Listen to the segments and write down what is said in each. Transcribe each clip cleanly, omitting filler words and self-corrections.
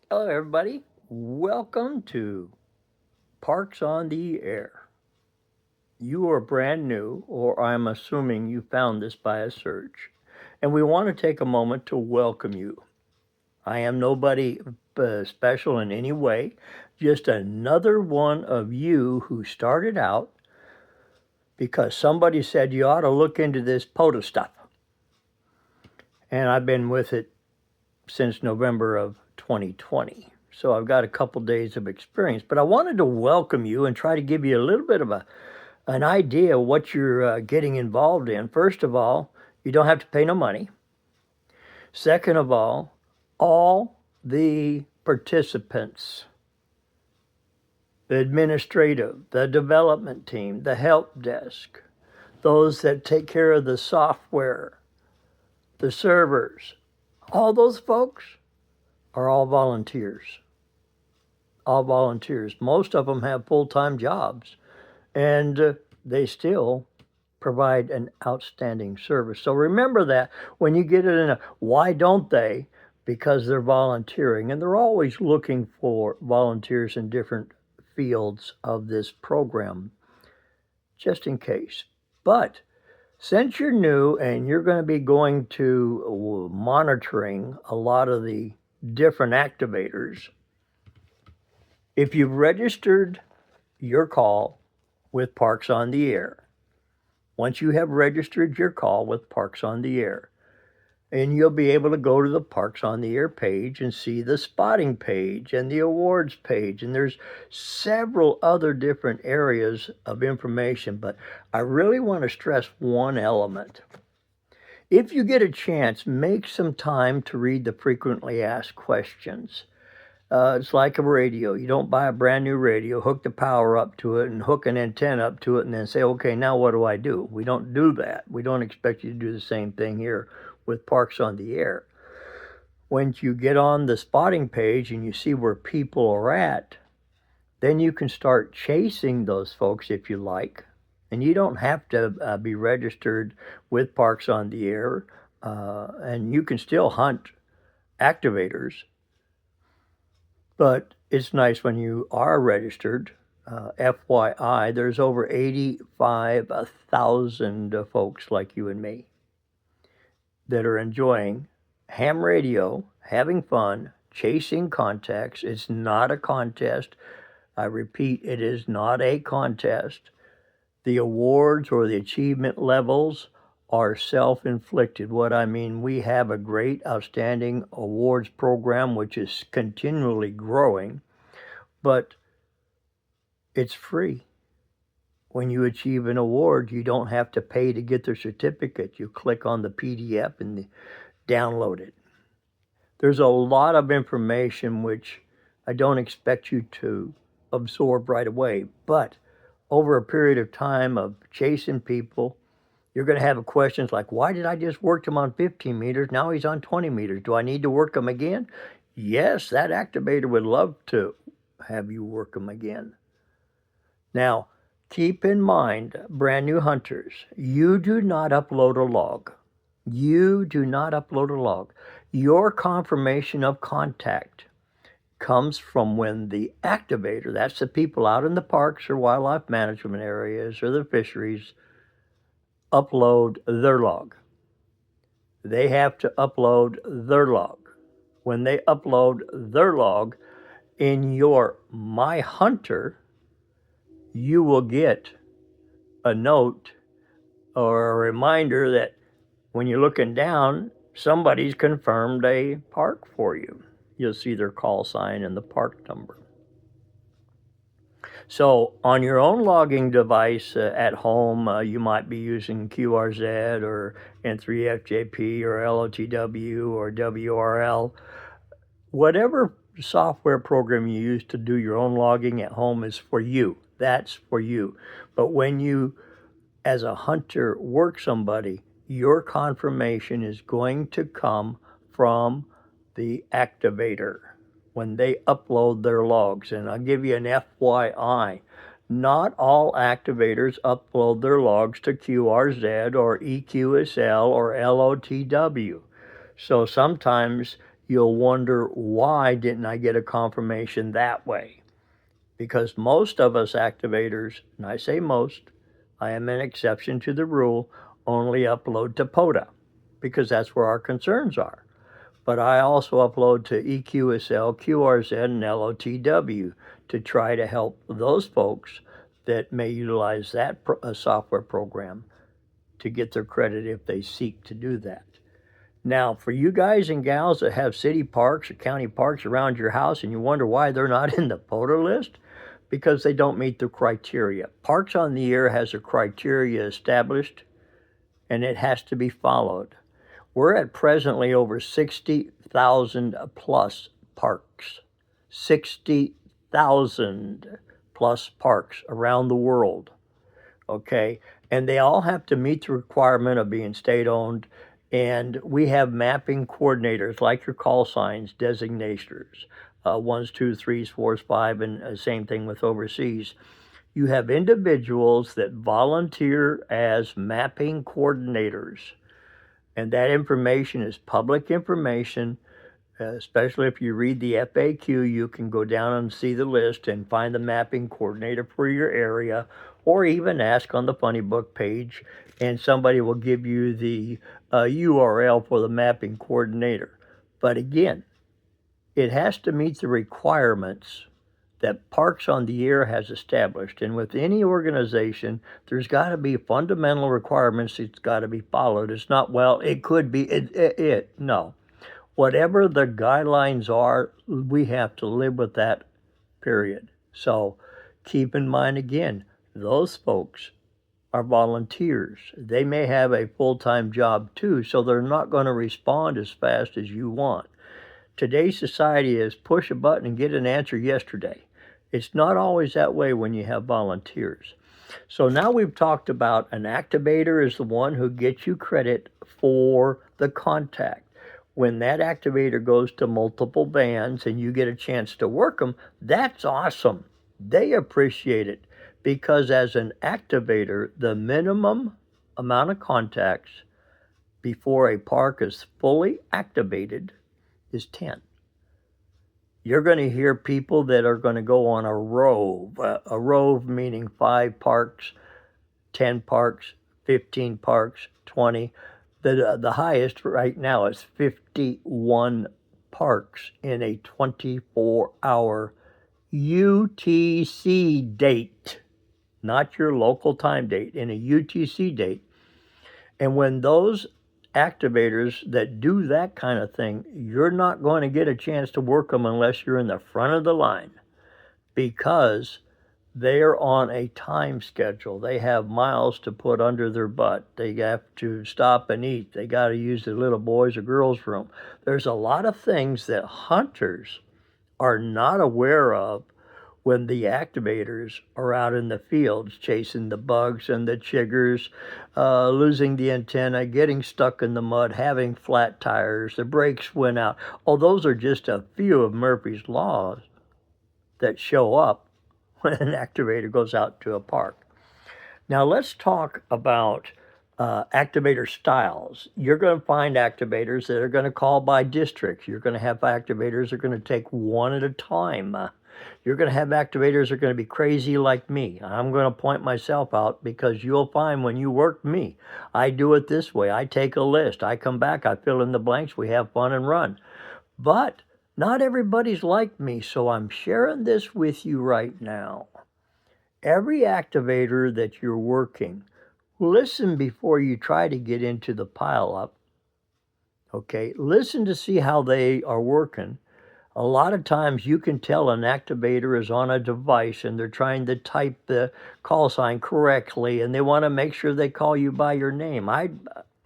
Hello, everybody. Welcome to Parks on the Air. You are brand new, or I'm assuming you found this by a search, and we want to take a moment to welcome you. I am nobody special in any way, just another one of you who started out because somebody said you ought to look into this POTA stuff. And I've been with it since November of 2020. So I've got a couple days of experience, but I wanted to welcome you and try to give you a little bit of an idea of what you're getting involved in. First of all, you don't have to pay no money. Second of all the participants, the administrative, the development team, the help desk, those that take care of the software, the servers, all those folks are all volunteers. All volunteers. Most of them have full time jobs, and they still provide an outstanding service. So remember that when you get it in a why don't they? Because they're volunteering, and they're always looking for volunteers in different fields of this program, just in case. But since you're new and you're going to be going to monitoring a lot of the different activators, if you've registered your call with Parks on the Air, once you have registered your call with Parks on the Air, and you'll be able to go to the Parks on the Air page and see the spotting page and the awards page. And there's several other different areas of information, but I really want to stress one element. If you get a chance, make some time to read the frequently asked questions. It's like a radio. You don't buy a brand new radio, hook the power up to it, and hook an antenna up to it, and then say, okay, now what do I do? We don't do that. We don't expect you to do the same thing here with Parks on the Air. When you get on the spotting page and you see where people are at, then you can start chasing those folks if you like. And you don't have to be registered with Parks on the Air, and you can still hunt activators. But it's nice when you are registered. FYI, there's over 85,000 folks like you and me that are enjoying ham radio, having fun, chasing contacts. It's not a contest. I repeat, it is not a contest. The awards or the achievement levels are self-inflicted. What I mean, we have a great, outstanding awards program which is continually growing, but it's free. When you achieve an award, you don't have to pay to get the certificate. You click on the PDF and download it. There's a lot of information which I don't expect you to absorb right away, but over a period of time of chasing people, you're going to have questions like, why did I just work him on 15 meters? Now he's on 20 meters. Do I need to work him again? Yes, that activator would love to have you work him again. Now, keep in mind, brand new hunters, you do not upload a log. You do not upload a log. Your confirmation of contact comes from when the activator, that's the people out in the parks or wildlife management areas or the fisheries, upload their log. They have to upload their log. When they upload their log in your My Hunter, you will get a note or a reminder that when you're looking down, somebody's confirmed a park for you. You'll see their call sign and the park number. So on your own logging device at home, you might be using QRZ or N3FJP or LOTW or WRL. Whatever software program you use to do your own logging at home is for you. That's for you. But when you, as a hunter, work somebody, your confirmation is going to come from the activator when they upload their logs. And I'll give you an FYI. Not all activators upload their logs to QRZ or EQSL or LOTW. So sometimes you'll wonder, why didn't I get a confirmation that way? Because most of us activators, and I say most, I am an exception to the rule, only upload to POTA because that's where our concerns are. But I also upload to EQSL, QRZ, and LOTW to try to help those folks that may utilize that software program to get their credit if they seek to do that. Now, for you guys and gals that have city parks or county parks around your house and you wonder why they're not in the POTA list, because they don't meet the criteria. Parks on the Air has a criteria established, and it has to be followed. We're at presently over 60,000 plus parks. 60,000 plus parks around the world. Okay? And they all have to meet the requirement of being state-owned. And we have mapping coordinators, like your call signs, designators, 1s, 2s, 3s, 4s, 5, and same thing with overseas. You have individuals that volunteer as mapping coordinators, and that information is public information. Especially if you read the FAQ, you can go down and see the list and find the mapping coordinator for your area, or even ask on the Funny Book page, and somebody will give you the URL for the mapping coordinator. But again, it has to meet the requirements that Parks on the Air has established. And with any organization, there's got to be fundamental requirements that's got to be followed. It's not, well, it could be, no. Whatever the guidelines are, we have to live with that, period. So keep in mind again, those folks are volunteers. They may have a full-time job too, so they're not going to respond as fast as you want. Today's society is push a button and get an answer yesterday. It's not always that way when you have volunteers. So now we've talked about an activator is the one who gets you credit for the contact. When that activator goes to multiple bands and you get a chance to work them, that's awesome. They appreciate it because as an activator, the minimum amount of contacts before a park is fully activated is 10. You're going to hear people that are going to go on a rove meaning 5 parks, 10 parks, 15 parks, 20. The highest right now is 51 parks in a 24-hour UTC date, not your local time date, in a UTC date. And when those activators that do that kind of thing, you're not going to get a chance to work them unless you're in the front of the line, because they're on a time schedule. They have miles to put under their butt. They have to stop and eat. They got to use the little boys or girls' room. There's a lot of things that hunters are not aware of when the activators are out in the fields chasing the bugs and the chiggers, losing the antenna, getting stuck in the mud, having flat tires, the brakes went out. Oh, those are just a few of Murphy's Laws that show up when an activator goes out to a park. Now let's talk about activator styles. You're going to find activators that are going to call by districts. You're going to have activators that are going to take one at a time. You're going to have activators that are going to be crazy like me. I'm going to point myself out because you'll find when you work me, I do it this way. I take a list. I come back. I fill in the blanks. We have fun and run. But not everybody's like me, so I'm sharing this with you right now. Every activator that you're working, listen before you try to get into the pile-up. Okay, listen to see how they are working. A lot of times you can tell an activator is on a device and they're trying to type the call sign correctly and they want to make sure they call you by your name. I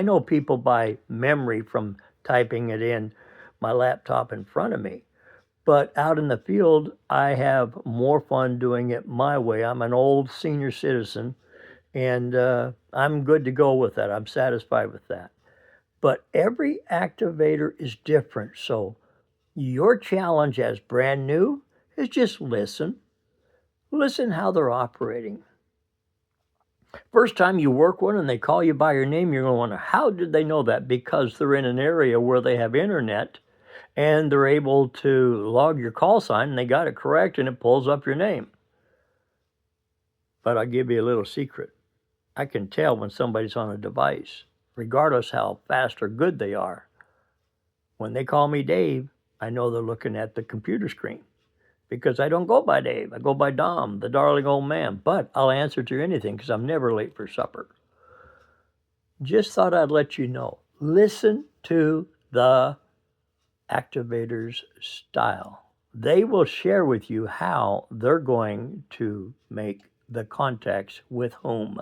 know people by memory from typing it in my laptop in front of me. But out in the field, I have more fun doing it my way. I'm an old senior citizen, and I'm good to go with that. I'm satisfied with that. But every activator is different. So your challenge as brand new is just listen. Listen how they're operating. First time you work one and they call you by your name, you're going to wonder, how did they know that? Because they're in an area where they have internet and they're able to log your call sign, and they got it correct, and it pulls up your name. But I'll give you a little secret. I can tell when somebody's on a device, regardless how fast or good they are. When they call me Dave, I know they're looking at the computer screen, because I don't go by Dave. I go by Dom, the darling old man. But I'll answer to anything because I'm never late for supper. Just thought I'd let you know. Listen to the activators' style. They will share with you how they're going to make the contacts with whom.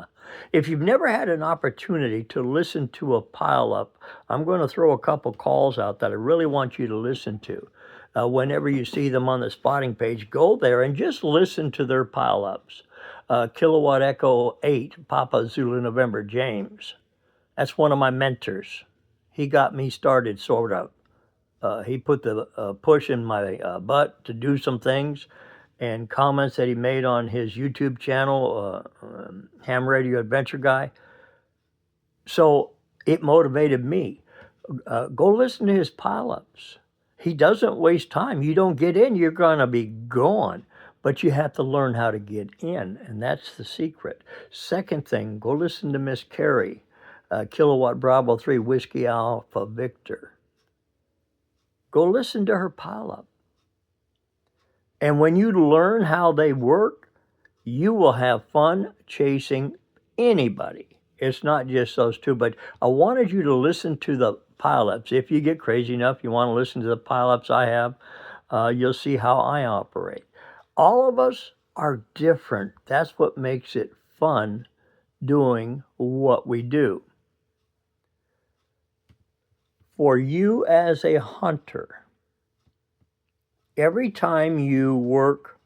If you've never had an opportunity to listen to a pileup, I'm going to throw a couple calls out that I really want you to listen to. Whenever you see them on the spotting page, go there and just listen to their pileups. Kilowatt Echo 8, Papa Zulu November, James. That's one of my mentors. He got me started, sort of. He put the push in my butt to do some things, and comments that he made on his YouTube channel, Ham Radio Adventure Guy. So it motivated me. Go listen to his pileups. He doesn't waste time. You don't get in, you're going to be gone. But you have to learn how to get in, and that's the secret. Second thing, go listen to Miss Carrie, Kilowatt Bravo 3 Whiskey Alpha Victor. Go listen to her pileup. And when you learn how they work, you will have fun chasing anybody. It's not just those two, but I wanted you to listen to the pileups. If you get crazy enough, you want to listen to the pileups I have, you'll see how I operate. All of us are different. That's what makes it fun doing what we do. For you as a hunter, every time you work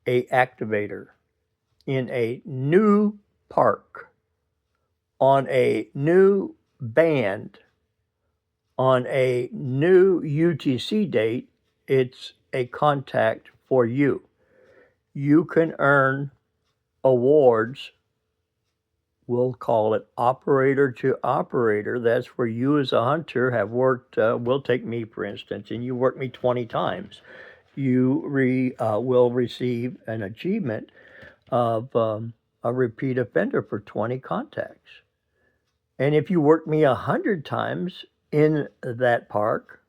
a activator in a new park, on a new band, on a new UTC date, it's a contact for you. You can earn awards. We'll call it operator to operator. That's where you as a hunter have worked. We'll take me, for instance, and you work me 20 times. You will receive an achievement of a repeat offender for 20 contacts. And if you work me 100 times in that park,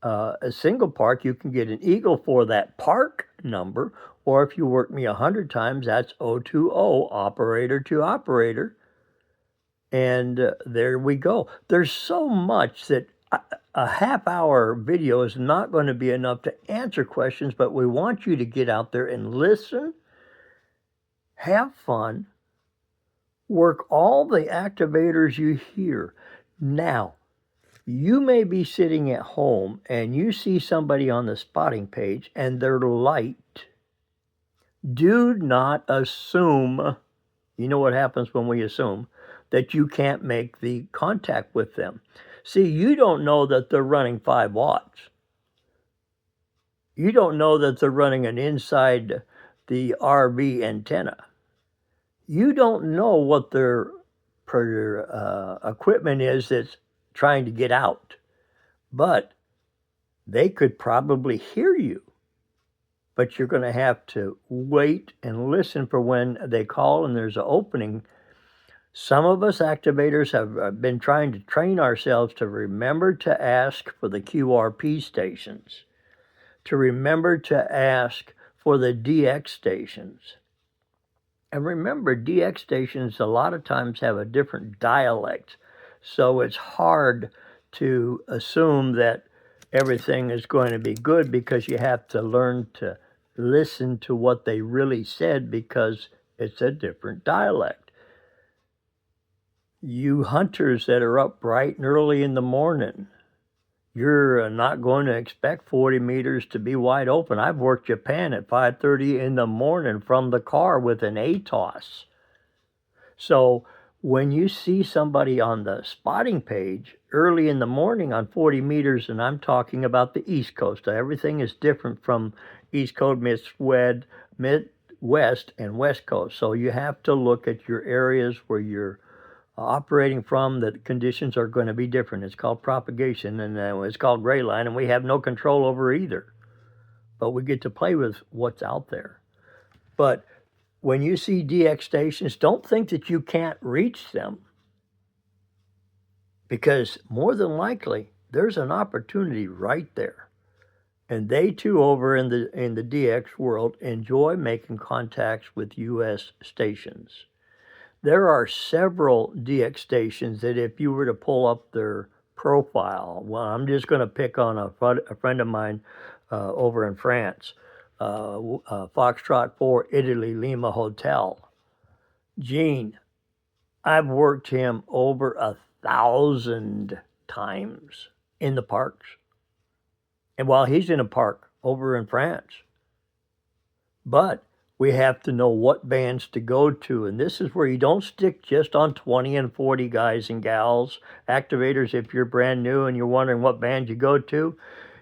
a single park, you can get an eagle for that park number. Or if you work me 100 times, that's O2O, operator to operator. And there we go. There's so much that a half-hour video is not going to be enough to answer questions, but we want you to get out there and listen, have fun, work all the activators you hear. Now, you may be sitting at home and you see somebody on the spotting page and they're light. Do not assume, you know what happens when we assume, that you can't make the contact with them. See, you don't know that they're running 5 watts. You don't know that they're running an inside the RV antenna. You don't know what their equipment is that's trying to get out. But they could probably hear you. But you're going to have to wait and listen for when they call and there's an opening. Some of us activators have been trying to train ourselves to remember to ask for the QRP stations, to remember to ask for the DX stations. And remember, DX stations a lot of times have a different dialect, so it's hard to assume that everything is going to be good because you have to learn to listen to what they really said because it's a different dialect. You hunters that are up bright and early in the morning, you're not going to expect 40 meters to be wide open. I've worked Japan at 5:30 in the morning from the car with an ATOS. So when you see somebody on the spotting page early in the morning on 40 meters, and I'm talking about the East Coast, everything is different from East Coast, Midwest, and West Coast. So you have to look at your areas where you're operating from, the conditions are going to be different. It's called propagation, and it's called gray line, and we have no control over either. But we get to play with what's out there. But when you see DX stations, don't think that you can't reach them, because more than likely there's an opportunity right there. And they too, over in the DX world, enjoy making contacts with U.S. stations. There are several DX stations that if you were to pull up their profile, well, I'm just going to pick on a friend of mine over in France, Foxtrot 4 Italy Lima Hotel. Gene, I've worked him over 1,000 times in the parks. And while he's in a park over in France. But we have to know what bands to go to. And this is where you don't stick just on 20 and 40 guys and gals, activators. If you're brand new and you're wondering what band you go to,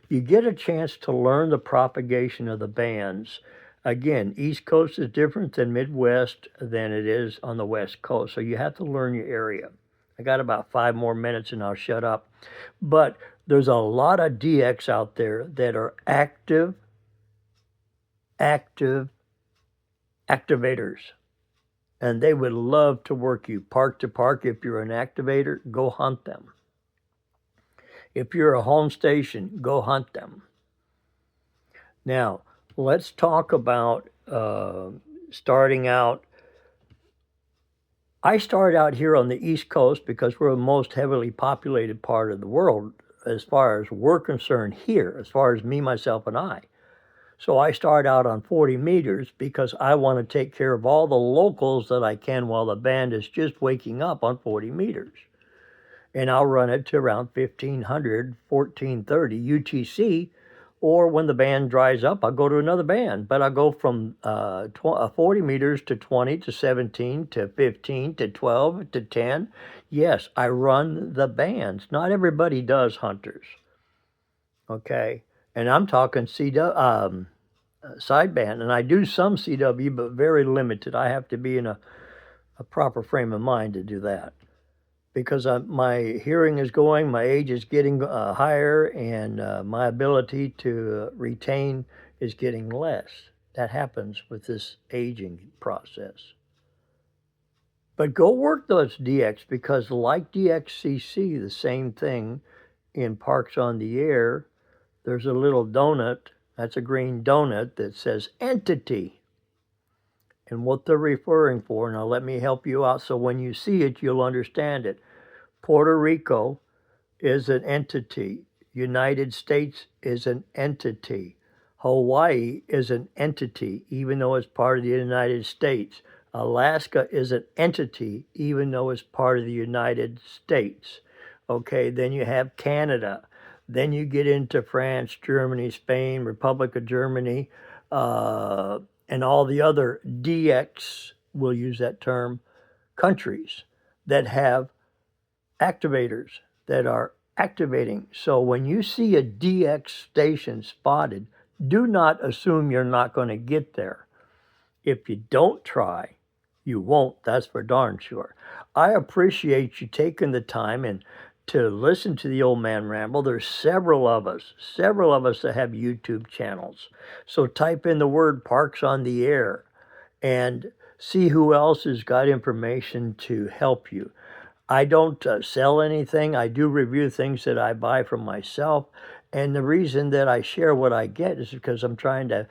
you get a chance to learn the propagation of the bands. Again, East Coast is different than Midwest than it is on the West Coast. So you have to learn your area. I got about 5 more minutes and I'll shut up. But there's a lot of DX out there that are active activators. And they would love to work you park to park. If you're an activator, go hunt them. If you're a home station, go hunt them. Now, let's talk about starting out. I started out here on the East Coast because we're the most heavily populated part of the world as far as we're concerned here, as far as me, myself, and I. So I start out on 40 meters because I want to take care of all the locals that I can while the band is just waking up on 40 meters. And I'll run it to around 1500, 1430 UTC, or when the band dries up, I'll go to another band. But I'll go from 40 meters to 20 to 17 to 15 to 12 to 10. Yes, I run the bands. Not everybody does hunters. Okay? And I'm talking sideband, and I do some CW, but very limited. I have to be in a proper frame of mind to do that because my hearing is going, my age is getting higher, and my ability to retain is getting less. That happens with this aging process. But go work those DX because like DXCC, the same thing in Parks on the Air, there's a little donut, that's a green donut that says entity. And what they're referring for, now let me help you out so when you see it, you'll understand it. Puerto Rico is an entity. United States is an entity. Hawaii is an entity, even though it's part of the United States. Alaska is an entity, even though it's part of the United States. Okay, then you have Canada. Then you get into France, Germany, Spain, Republic of Germany, and all the other DX, we'll use that term, countries that have activators that are activating. So when you see a DX station spotted, do not assume you're not going to get there. If you don't try, you won't. That's for darn sure. I appreciate you taking the time and to listen to the old man ramble. There's several of us that have YouTube channels. So type in the word Parks on the Air and see who else has got information to help you. I don't sell anything. I do review things that I buy from myself. And the reason that I share what I get is because I'm trying to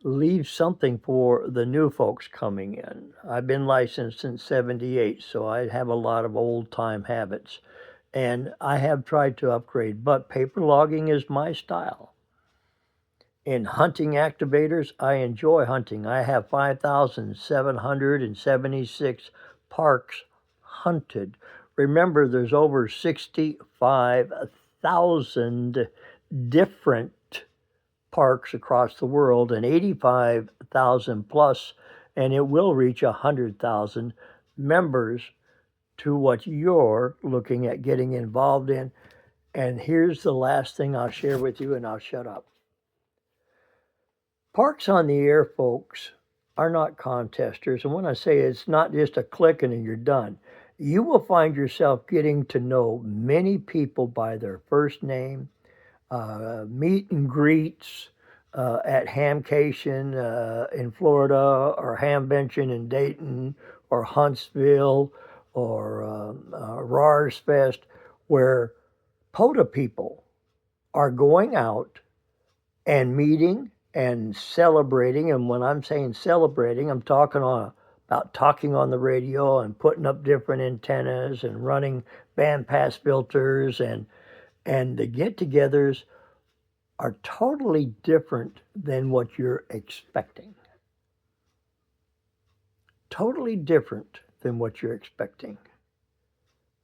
leave something for the new folks coming in. I've been licensed since 78, so I have a lot of old time habits. And I have tried to upgrade, but paper logging is my style. In hunting activators, I enjoy hunting. I have 5,776 parks hunted. Remember, there's over 65,000 different parks across the world and 85,000 plus, and it will reach 100,000 members to what you're looking at getting involved in. And here's the last thing I'll share with you, and I'll shut up. Parks on the Air, folks, are not contesters. And when I say it's not just a click and you're done, you will find yourself getting to know many people by their first name, meet and greets at Hamcation in Florida, or Hamvention in Dayton, or Huntsville, or Rars Fest, where POTA people are going out and meeting and celebrating. And when I'm saying celebrating, I'm talking about talking on the radio and putting up different antennas and running bandpass filters, and the get-togethers are totally different than what you're expecting. Totally different than what you're expecting.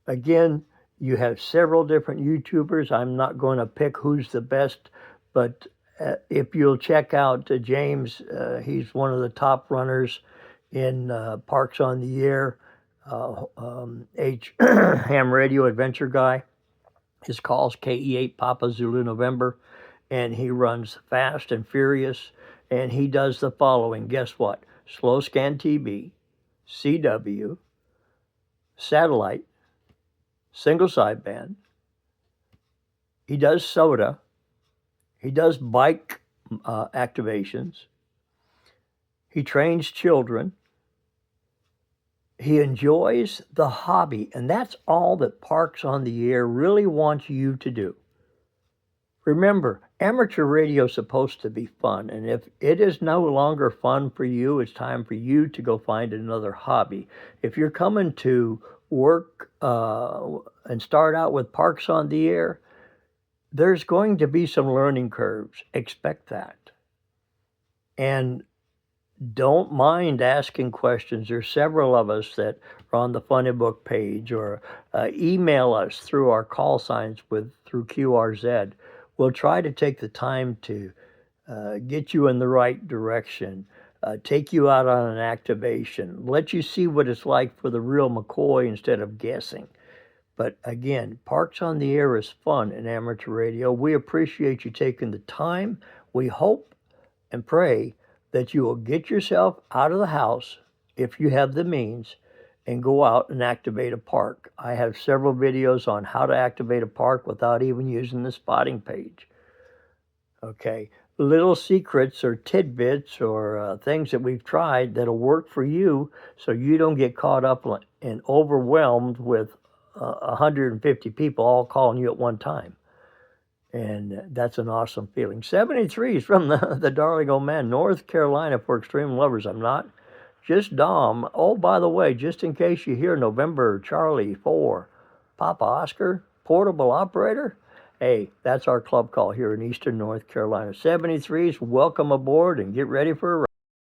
Again, you have several different YouTubers. I'm not going to pick who's the best, but if you'll check out James, he's one of the top runners in Parks on the Air, Ham Radio Adventure Guy. His call's KE8 Papa Zulu November, and he runs fast and furious, and he does the following. Guess what? Slow Scan TV, CW, satellite, single sideband. He does SOTA. He does bike activations. He trains children. He enjoys the hobby, and that's all that Parks on the Air really wants you to do. Remember, amateur radio is supposed to be fun, and if it is no longer fun for you, it's time for you to go find another hobby. If you're coming to work and start out with Parks on the Air, there's going to be some learning curves. Expect that. And don't mind asking questions. There's several of us that are on the Funny Book page, or email us through our call signs through QRZ. We'll try to take the time to get you in the right direction, take you out on an activation, let you see what it's like for the real McCoy instead of guessing. But again, Parks on the Air is fun in amateur radio. We appreciate you taking the time. We hope and pray that you will get yourself out of the house, if you have the means, and go out and activate a park. I have several videos on how to activate a park without even using the spotting page. Okay, little secrets or tidbits or things that we've tried that'll work for you, so you don't get caught up and overwhelmed with 150 people all calling you at one time. And that's an awesome feeling. 73 is from the darling old man, North Carolina, for Extreme Lovers. I'm not just Dom. Oh, by the way, just in case you hear November Charlie 4, Papa Oscar, portable operator, hey, that's our club call here in Eastern North Carolina. 73s, welcome aboard and get ready for a ride.